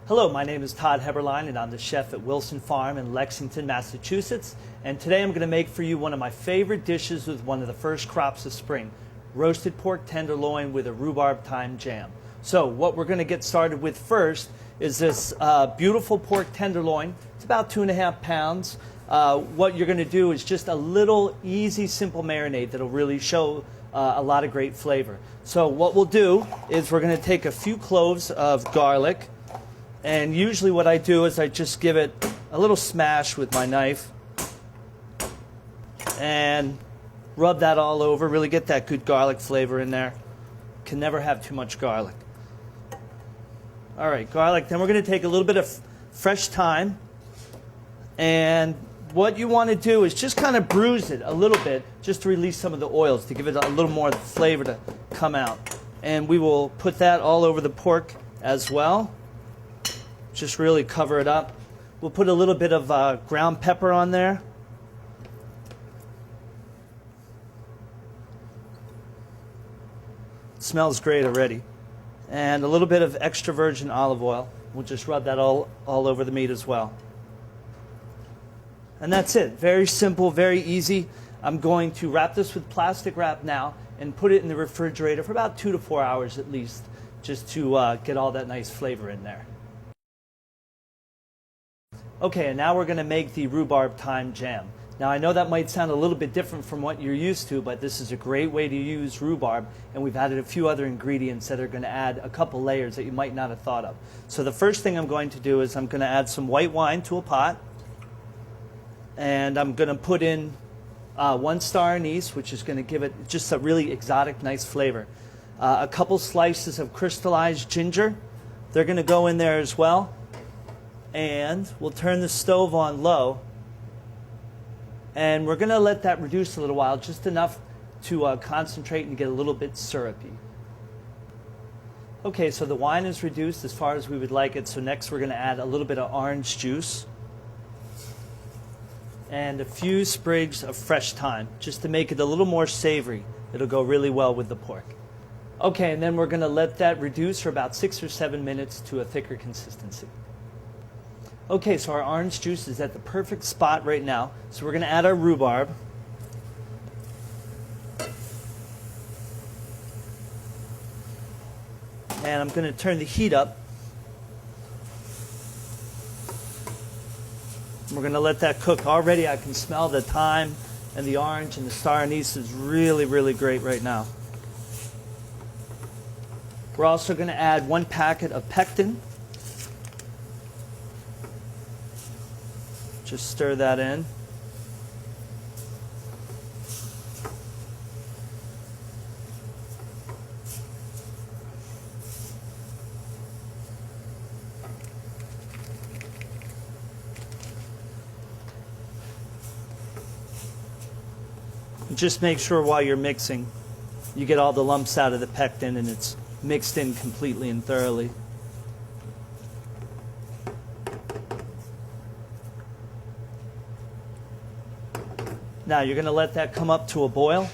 Hello, my name is Todd Heberlein and I'm the chef at Wilson Farm in Lexington, Massachusetts. And today I'm going to make for you one of my favorite dishes with one of the first crops of spring, roasted pork tenderloin with a rhubarb thyme jam. So what we're going to get started with first is this beautiful pork tenderloin. It's about 2.5 pounds. What you're going to do is just a little easy, simple marinade that'll really show a lot of great flavor. So what we'll do is we're going to take a few cloves of garlic. And usually what I do is I just give it a little smash with my knife and rub that all over, really get that good garlic flavor in there. Can never have too much garlic. All right, garlic. Then we're going to take a little bit of fresh thyme. And what you want to do is just kind of bruise it a little bit just to release some of the oils, to give it a little more flavor to come out. And we will put that all over the pork as well. Just really cover it up. We'll put a little bit of ground pepper on there. It smells great already. And a little bit of extra virgin olive oil. We'll just rub that all over the meat as well. And that's it. Very simple, very easy. I'm going to wrap this with plastic wrap now and put it in the refrigerator for about 2 to 4 hours at least, just to get all that nice flavor in there. Okay, and now we're going to make the rhubarb thyme jam. Now I know that might sound a little bit different from what you're used to, but this is a great way to use rhubarb, and we've added a few other ingredients that are going to add a couple layers that you might not have thought of. So the first thing I'm going to do is I'm going to add some white wine to a pot, and I'm going to put in 1 star anise, which is going to give it just a really exotic, nice flavor. A couple slices of crystallized ginger. They're going to go in there as well. And we'll turn the stove on low, and we're going to let that reduce a little while, just enough to concentrate and get a little bit syrupy. Okay, so the wine is reduced as far as we would like it, so next we're going to add a little bit of orange juice and a few sprigs of fresh thyme, just to make it a little more savory. It'll go really well with the pork. Okay, and then we're going to let that reduce for about 6 or 7 minutes to a thicker consistency. Okay, so our orange juice is at the perfect spot right now. So we're going to add our rhubarb. And I'm going to turn the heat up. We're going to let that cook. Already I can smell the thyme and the orange, and the star anise is really, really great right now. We're also going to add 1 packet of pectin. Just stir that in. Just make sure while you're mixing, you get all the lumps out of the pectin and it's mixed in completely and thoroughly. Now you're going to let that come up to a boil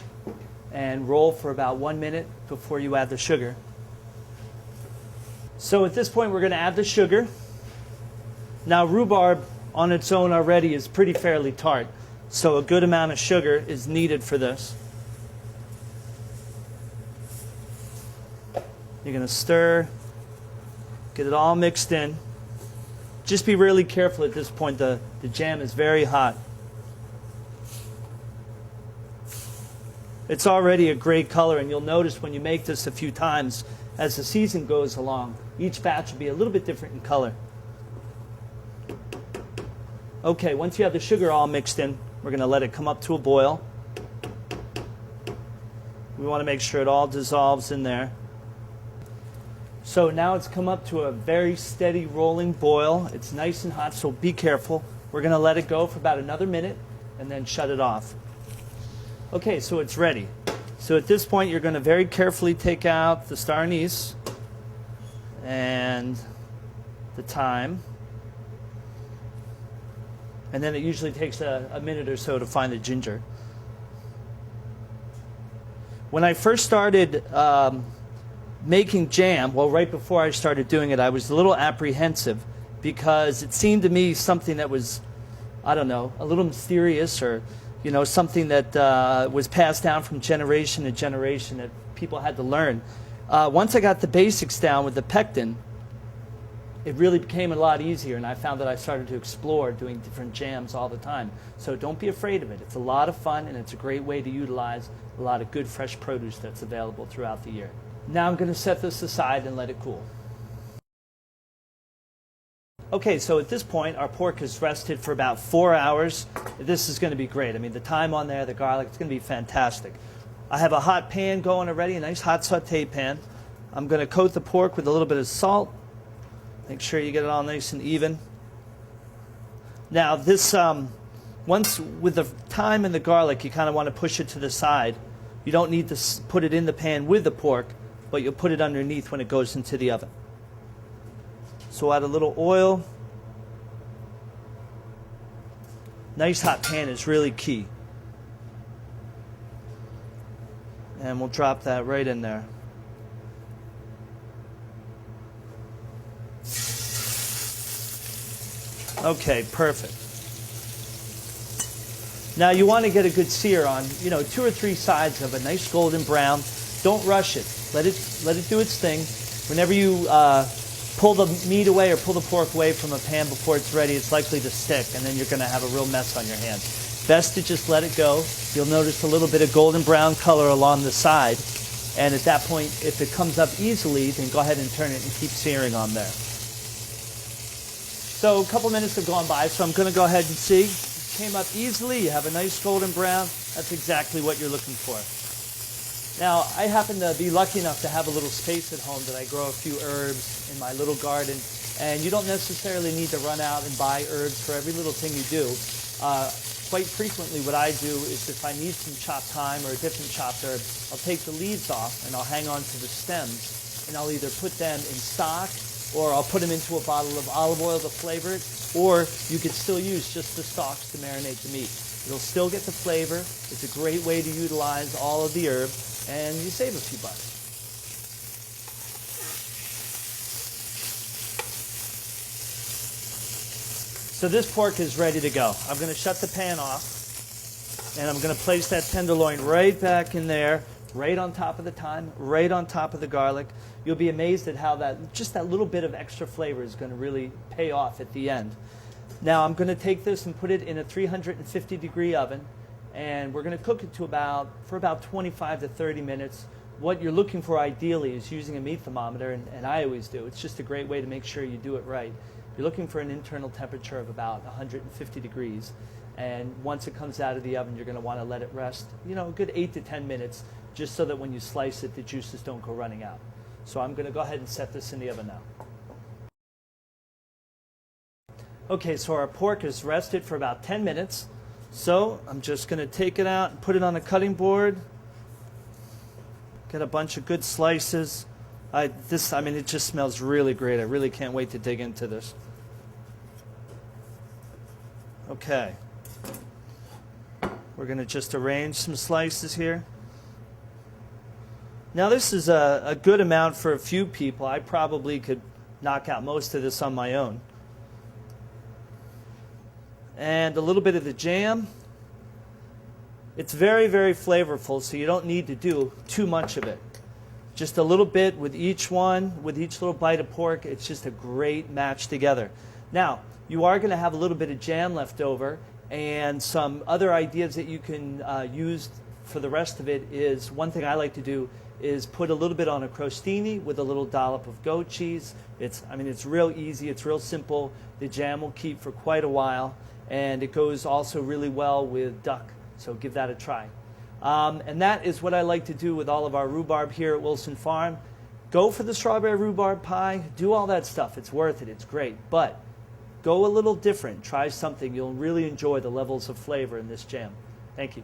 and roll for about 1 minute before you add the sugar. So at this point we're going to add the sugar. Now rhubarb on its own already is pretty fairly tart, so a good amount of sugar is needed for this. You're going to stir, get it all mixed in. Just be really careful at this point. The jam is very hot. It's already a great color, and you'll notice when you make this a few times, as the season goes along, each batch will be a little bit different in color. Okay, once you have the sugar all mixed in, we're going to let it come up to a boil. We want to make sure it all dissolves in there. So now it's come up to a very steady rolling boil. It's nice and hot, so be careful. We're going to let it go for about another minute and then shut it off. Okay, so it's ready. So at this point, you're going to very carefully take out the star anise and the thyme. And then it usually takes a minute or so to find the ginger. When I first started making jam, well, right before I started doing it, I was a little apprehensive because it seemed to me something that was, I don't know, a little mysterious, or something that was passed down from generation to generation that people had to learn. Once I got the basics down with the pectin, it really became a lot easier, and I found that I started to explore doing different jams all the time. So don't be afraid of it. It's a lot of fun, and it's a great way to utilize a lot of good fresh produce that's available throughout the year. Now I'm going to set this aside and let it cool. Okay, so at this point, our pork is rested for about 4 hours. This is going to be great. I mean, the thyme on there, the garlic, it's going to be fantastic. I have a hot pan going already, a nice hot saute pan. I'm going to coat the pork with a little bit of salt. Make sure you get it all nice and even. Now this, once with the thyme and the garlic, you kind of want to push it to the side. You don't need to put it in the pan with the pork, but you'll put it underneath when it goes into the oven. So add a little oil. Nice hot pan is really key. And we'll drop that right in there. Okay, perfect. Now you want to get a good sear on, 2 or 3 sides of a nice golden brown. Don't rush it. Let it do its thing. Whenever you pull the meat away or pull the pork away from a pan before it's ready, it's likely to stick, and then you're going to have a real mess on your hands. Best to just let it go. You'll notice a little bit of golden brown color along the side, and at that point, if it comes up easily, then go ahead and turn it and keep searing on there. So a couple minutes have gone by, so I'm going to go ahead and see. It came up easily. You have a nice golden brown. That's exactly what you're looking for. Now, I happen to be lucky enough to have a little space at home that I grow a few herbs in my little garden, and you don't necessarily need to run out and buy herbs for every little thing you do. Quite frequently what I do is if I need some chopped thyme or a different chopped herb, I'll take the leaves off and I'll hang on to the stems, and I'll either put them in stock, or I'll put them into a bottle of olive oil to flavor it, or you could still use just the stalks to marinate the meat. It'll still get the flavor. It's a great way to utilize all of the herb, and you save a few bucks. So this pork is ready to go. I'm going to shut the pan off, and I'm going to place that tenderloin right back in there, right on top of the thyme, right on top of the garlic. You'll be amazed at how just that little bit of extra flavor is going to really pay off at the end. Now I'm going to take this and put it in a 350-degree oven, and we're going to cook it for about 25 to 30 minutes. What you're looking for ideally is using a meat thermometer, and I always do. It's just a great way to make sure you do it right. You're looking for an internal temperature of about 150 degrees, and once it comes out of the oven, you're going to want to let it rest, a good 8 to 10 minutes, just so that when you slice it, the juices don't go running out. So I'm going to go ahead and set this in the oven now. Okay, so our pork is rested for about 10 minutes. So I'm just going to take it out and put it on a cutting board. Get a bunch of good slices. It just smells really great. I really can't wait to dig into this. Okay. We're going to just arrange some slices here. Now this is a good amount for a few people. I probably could knock out most of this on my own. And a little bit of the jam. It's very, very flavorful, so you don't need to do too much of it. Just a little bit with each one, with each little bite of pork. It's just a great match together. Now, you are going to have a little bit of jam left over, and some other ideas that you can use for the rest of it is, one thing I like to do is put a little bit on a crostini with a little dollop of goat cheese. It's real easy, it's real simple. The jam will keep for quite a while, and it goes also really well with duck, so give that a try. And that is what I like to do with all of our rhubarb here at Wilson Farm. Go for the strawberry rhubarb pie, do all that stuff, it's worth it, it's great, but go a little different, try something. You'll really enjoy the levels of flavor in this jam. Thank you.